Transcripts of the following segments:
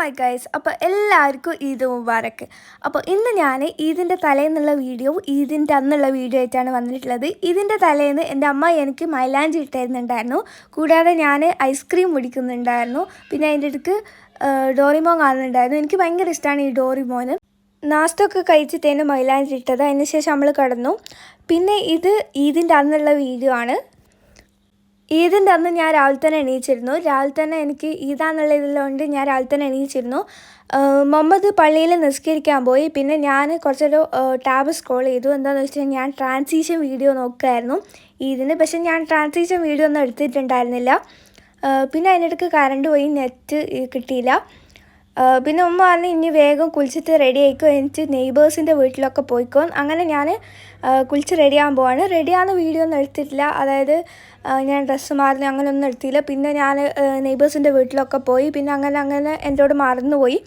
My guys. അപ്പോൾ എല്ലാവർക്കും ഈദ് മുബാറക്ക്. അപ്പോൾ ഇന്ന് ഞാൻ ഈദിൻ്റെ തലേന്നുള്ള വീഡിയോ ഈദിൻ്റെ അന്നുള്ള വീഡിയോ ആയിട്ടാണ് വന്നിട്ടുള്ളത്. ഇതിൻ്റെ തലേന്ന് എൻ്റെ അമ്മ എനിക്ക് മൈലാഞ്ചി ഇട്ടിരുന്നുണ്ടായിരുന്നു. കൂടാതെ ഞാൻ ഐസ്ക്രീം കുടിക്കുന്നുണ്ടായിരുന്നു. പിന്നെ അതിൻ്റെ അടുക്ക് ഡോറിമോൻ കാണുന്നുണ്ടായിരുന്നു. എനിക്ക് ഭയങ്കര ഇഷ്ടമാണ് ഈ ഡോറിമോന്. നാസ്തൊക്കെ കഴിച്ചിട്ടേന് മൈലാഞ്ചി ഇട്ടത്. അതിന് ശേഷം നമ്മൾ കിടന്നു. പിന്നെ ഇത് ഈദിൻ്റെ അന്നുള്ള വീഡിയോ ആണ്. ഈദിൻ്റെ അന്ന് ഞാൻ രാവിലെ തന്നെ എണീച്ചിരുന്നു. രാവിലെ തന്നെ എനിക്ക് ഈദാന്നുള്ള ഇതിലുകൊണ്ട് ഞാൻ രാവിലെ തന്നെ എണീച്ചിരുന്നു. മുഹമ്മദ് പള്ളിയിൽ നിസ്കരിക്കാൻ പോയി. പിന്നെ ഞാൻ കുറച്ചൊരു ടാബ് സ്ക്രോൾ ചെയ്തു. എന്താണെന്ന് വെച്ചാൽ ഞാൻ ട്രാൻസിഷൻ വീഡിയോ നോക്കുമായിരുന്നു ഈദിന്. പക്ഷേ ഞാൻ ട്രാൻസിഷൻ വീഡിയോ ഒന്നും എടുത്തിട്ടുണ്ടായിരുന്നില്ല. പിന്നെ അതിനിടയ്ക്ക് കറണ്ട് പോയി, നെറ്റ് കിട്ടിയില്ല. പിന്നെ ഉമ്മ പറഞ്ഞ് ഇനി വേഗം കുളിച്ചിട്ട് റെഡി ആയിക്കോ, എനിക്ക് നെയ്ബേഴ്സിൻ്റെ വീട്ടിലൊക്കെ പോയിക്കോ. അങ്ങനെ ഞാൻ കുളിച്ച് റെഡിയാകാൻ പോവാണ്. റെഡിയാകുന്ന വീഡിയോ ഒന്നും എടുത്തിട്ടില്ല. അതായത് ഞാൻ ഡ്രസ്സ് മാറുന്ന അങ്ങനെ ഒന്നും എടുത്തില്ല. പിന്നെ ഞാൻ നെയ്ബേഴ്സിൻ്റെ വീട്ടിലൊക്കെ പോയി. പിന്നെ അങ്ങനെ എന്നോട് മറന്നുപോയി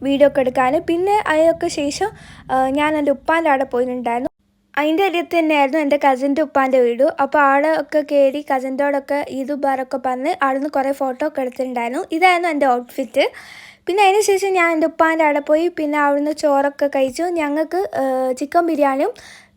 വീഡിയോ ഒക്കെ എടുക്കാൻ. പിന്നെ അതിനൊക്കെ ശേഷം ഞാൻ എൻ്റെ ഉപ്പാൻ്റെ അവിടെ പോയിട്ടുണ്ടായിരുന്നു. അതിൻ്റെ അടുത്ത് തന്നെയായിരുന്നു എൻ്റെ കസിൻ്റെ ഉപ്പാൻ്റെ വീട്. അപ്പോൾ അവിടെ ഒക്കെ കയറി കസിൻ്റെയോടൊക്കെ ഈദ് മുബാറക്ക് പറഞ്ഞ് അവിടെ നിന്ന് കുറേ ഫോട്ടോ ഒക്കെ എടുത്തിട്ടുണ്ടായിരുന്നു. ഇതായിരുന്നു എൻ്റെ ഔട്ട്ഫിറ്റ്. പിന്നെ അതിന് ശേഷം ഞാൻ എൻ്റെ ഉപ്പാൻ്റെ അവിടെ പോയി. പിന്നെ അവിടുന്ന് ചോറൊക്കെ കഴിച്ചു. ഞങ്ങൾക്ക് ചിക്കൻ ബിരിയാണിയും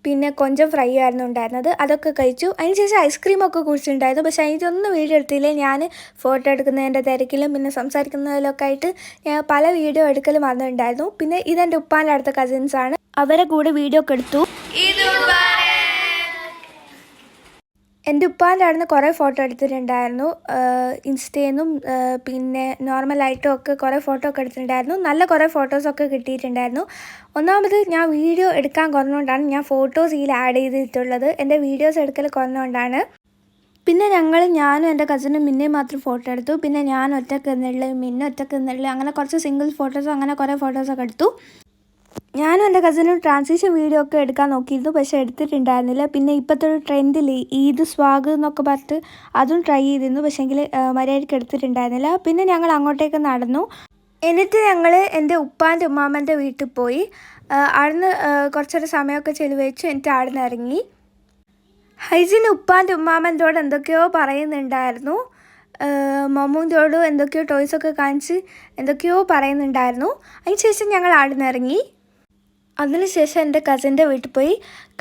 പിന്നെ കൊഞ്ചം ഫ്രൈ ആയിരുന്നു ഉണ്ടായിരുന്നത്. അതൊക്കെ കഴിച്ചു. അതിന് ശേഷം ഐസ്ക്രീമൊക്കെ കുടിച്ചിട്ടുണ്ടായിരുന്നു. പക്ഷേ അതിനൊന്നും വീഡിയോ എടുത്തില്ല. ഞാൻ ഫോട്ടോ എടുക്കുന്നതിൻ്റെ തിരക്കിലും പിന്നെ സംസാരിക്കുന്നതിലൊക്കെ ആയിട്ട് ഞാൻ പല വീഡിയോ എടുക്കലും വന്നിട്ടുണ്ടായിരുന്നു. പിന്നെ ഇതെൻ്റെ ഉപ്പാൻ്റെ അടുത്ത കസിൻസാണ്. അവരെ കൂടെ വീഡിയോ ഒക്കെ എടുത്തു. എൻ്റെ ഉപ്പാൻ്റെ അവിടെ നിന്ന് കുറേ ഫോട്ടോ എടുത്തിട്ടുണ്ടായിരുന്നു. ഇൻസ്റ്റയിൽ നിന്നും പിന്നെ നോർമലായിട്ടും ഒക്കെ കുറേ ഫോട്ടോ ഒക്കെ എടുത്തിട്ടുണ്ടായിരുന്നു. നല്ല കുറേ ഫോട്ടോസൊക്കെ കിട്ടിയിട്ടുണ്ടായിരുന്നു. ഒന്നാമത് ഞാൻ വീഡിയോ എടുക്കാൻ കുറഞ്ഞുകൊണ്ടാണ് ഞാൻ ഫോട്ടോസ് ഇതിൽ ആഡ് ചെയ്തിട്ടുള്ളത്. എൻ്റെ വീഡിയോസ് എടുക്കൽ കുറഞ്ഞുകൊണ്ടാണ്. പിന്നെ ഞാനും എൻ്റെ കസിനും മിന്നെ മാത്രം ഫോട്ടോ എടുത്തു. പിന്നെ ഞാൻ ഒറ്റക്ക് നിന്നുള്ളു, മിന്നെ ഒറ്റക്ക് നിന്നുള്ളു, അങ്ങനെ കുറച്ച് സിംഗിൾ ഫോട്ടോസും അങ്ങനെ കുറേ ഫോട്ടോസൊക്കെ എടുത്തു. ഞാനും എൻ്റെ കസിനും ട്രാൻസിഷൻ വീഡിയോ ഒക്കെ എടുക്കാൻ നോക്കിയിരുന്നു. പക്ഷേ എടുത്തിട്ടുണ്ടായിരുന്നില്ല. പിന്നെ ഇപ്പോഴത്തെ ഒരു ട്രെൻഡിൽ ഈദ് സ്വാഗ് എന്നൊക്കെ പറഞ്ഞിട്ട് അതും ട്രൈ ചെയ്തിരുന്നു. പക്ഷേങ്കിൽ മര്യാദയ്ക്ക് എടുത്തിട്ടുണ്ടായിരുന്നില്ല. പിന്നെ ഞങ്ങൾ അങ്ങോട്ടേക്ക് നടന്നു. എന്നിട്ട് ഞങ്ങൾ എൻ്റെ ഉപ്പാൻ്റെ ഉമ്മാമ്മൻ്റെ വീട്ടിൽ പോയി. അവിടുന്ന് കുറച്ചൊരു സമയമൊക്കെ ചെലവഴിച്ചു. എന്നിട്ട് അവിടുന്ന് ഇറങ്ങി. ഹൈസിന് ഉപ്പാൻ്റെ ഉമ്മാമ്മൻ്റോട് എന്തൊക്കെയോ പറയുന്നുണ്ടായിരുന്നു. മമ്മൂൻ്റോടും എന്തൊക്കെയോ ടോയ്സൊക്കെ കാണിച്ച് എന്തൊക്കെയോ പറയുന്നുണ്ടായിരുന്നു. അതിന് ശേഷം ഞങ്ങൾ അവിടുന്ന് ഇറങ്ങി. അതിനുശേഷം എൻ്റെ കസിൻ്റെ വീട്ടിൽ പോയി.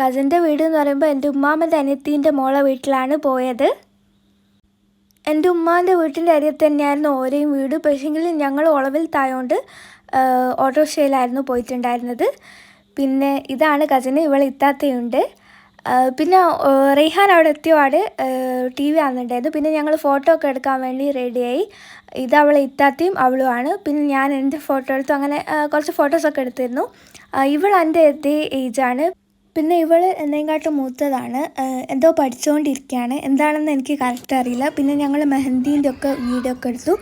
കസിൻ്റെ വീട് എന്ന് പറയുമ്പോൾ എൻ്റെ ഉമ്മാമ്മൻ്റെ അനിയത്തീൻ്റെ മോളെ വീട്ടിലാണ് പോയത്. എൻ്റെ ഉമ്മാൻ്റെ വീട്ടിൻ്റെ അരികത്ത് തന്നെയായിരുന്നു ഓരേയും വീട്. പക്ഷേങ്കിൽ ഞങ്ങൾ ഒളവിൽ തായോണ്ട് ഓട്ടോറിക്ഷയിലായിരുന്നു പോയിട്ടുണ്ടായിരുന്നത്. പിന്നെ ഇതാണ് കസിന്, ഇവളെ ഇത്താത്തയുണ്ട്. പിന്നെ റെയ്ഹാൻ അവിടെ എത്തിയപാട് TV കാണുന്നുണ്ടായിരുന്നു. പിന്നെ ഞങ്ങൾ ഫോട്ടോ ഒക്കെ എടുക്കാൻ വേണ്ടി റെഡിയായി. ഇതവളെ ഇത്താത്തയും അവളുമാണ്. പിന്നെ ഞാൻ എൻ്റെ ഫോട്ടോ എടുത്തു. അങ്ങനെ കുറച്ച് ഫോട്ടോസൊക്കെ എടുത്തിരുന്നു. ഇവൾ എൻ്റെ അതേ ഏജാണ്. പിന്നെ ഇവൾ എന്നെക്കാട്ടും മൂത്തതാണ്. എന്തോ പഠിച്ചുകൊണ്ടിരിക്കുകയാണ്. എന്താണെന്ന് എനിക്ക് കറക്റ്റ് അറിയില്ല. പിന്നെ ഞങ്ങൾ മെഹന്ദീൻ്റെ ഒക്കെ വീഡിയോ ഒക്കെ എടുത്തു.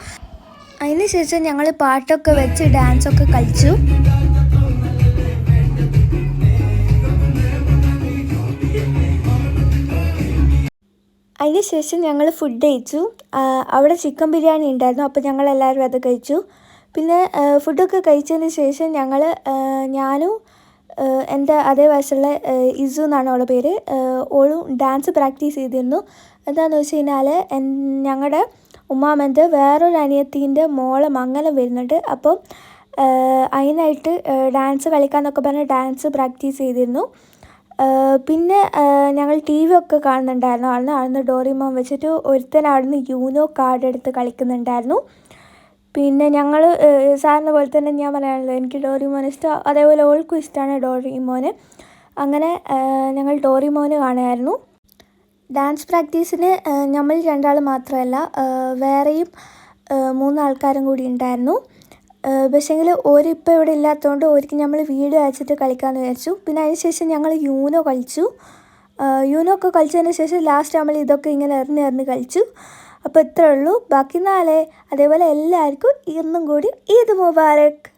അതിന് ശേഷം ഞങ്ങൾ പാട്ടൊക്കെ വെച്ച് ഡാൻസൊക്കെ കളിച്ചു. അതിന് ശേഷം ഞങ്ങൾ ഫുഡ് കഴിച്ചു. അവിടെ ചിക്കൻ ബിരിയാണി ഉണ്ടായിരുന്നു. അപ്പോൾ ഞങ്ങളെല്ലാവരും അത് കഴിച്ചു. പിന്നെ ഫുഡൊക്കെ കഴിച്ചതിന് ശേഷം ഞാനും എൻ്റെ അതേ വയസ്സുള്ള ഇസു എന്നാണ് അവളുടെ പേര്, ഓളും ഡാൻസ് പ്രാക്ടീസ് ചെയ്തിരുന്നു. എന്താണെന്ന് വെച്ച് കഴിഞ്ഞാൽ ഞങ്ങളുടെ ഉമ്മാമ്മൻ്റെ വേറൊരു അനിയത്തീൻ്റെ മോളെ മംഗലം വരുന്നുണ്ട്. അപ്പം അതിനായിട്ട് ഡാൻസ് കളിക്കാമെന്നൊക്കെ പറഞ്ഞ് ഡാൻസ് പ്രാക്ടീസ് ചെയ്തിരുന്നു. പിന്നെ ഞങ്ങൾ TV ഒക്കെ കാണുന്നുണ്ടായിരുന്നു. അവിടുന്ന് ഡോറിമോൻ വെച്ചിട്ട് ഒരുത്തൻ അവിടുന്ന് യൂനോ കാർഡ് എടുത്ത് കളിക്കുന്നുണ്ടായിരുന്നു. പിന്നെ ഞങ്ങൾ സാറിനെ പോലെ തന്നെ ഞാൻ പറയാനുള്ളത് എനിക്ക് ഡോറിമോൻ ഇഷ്ടം, അതേപോലെ ഓൾക്കും ഇഷ്ടമാണ് ഡോറിമോന്. അങ്ങനെ ഞങ്ങൾ ഡോറിമോന് കാണുമായിരുന്നു. ഡാൻസ് പ്രാക്ടീസിന് നമ്മൾ രണ്ടാൾ മാത്രമല്ല, വേറെയും 3 ആൾക്കാരും കൂടി ഉണ്ടായിരുന്നു. പക്ഷേങ്കിൽ ഓരിപ്പോൾ ഇവിടെ ഇല്ലാത്തതുകൊണ്ട് ഓർക്ക് നമ്മൾ വീഡിയോ അയച്ചിട്ട് കളിക്കാമെന്ന് വിചാരിച്ചു. പിന്നെ അതിന് ശേഷം ഞങ്ങൾ യൂനോ കളിച്ചു. യൂനോ ഒക്കെ കളിച്ചതിന് ശേഷം ലാസ്റ്റ് നമ്മൾ ഇതൊക്കെ ഇങ്ങനെ എറിഞ്ഞ് കളിച്ചു. അപ്പോൾ ഇത്രയേ ഉള്ളൂ. ബാക്കി നാളെ അതേപോലെ എല്ലാവർക്കും ഇന്നും കൂടി ഈദ് മുബാറക്ക്.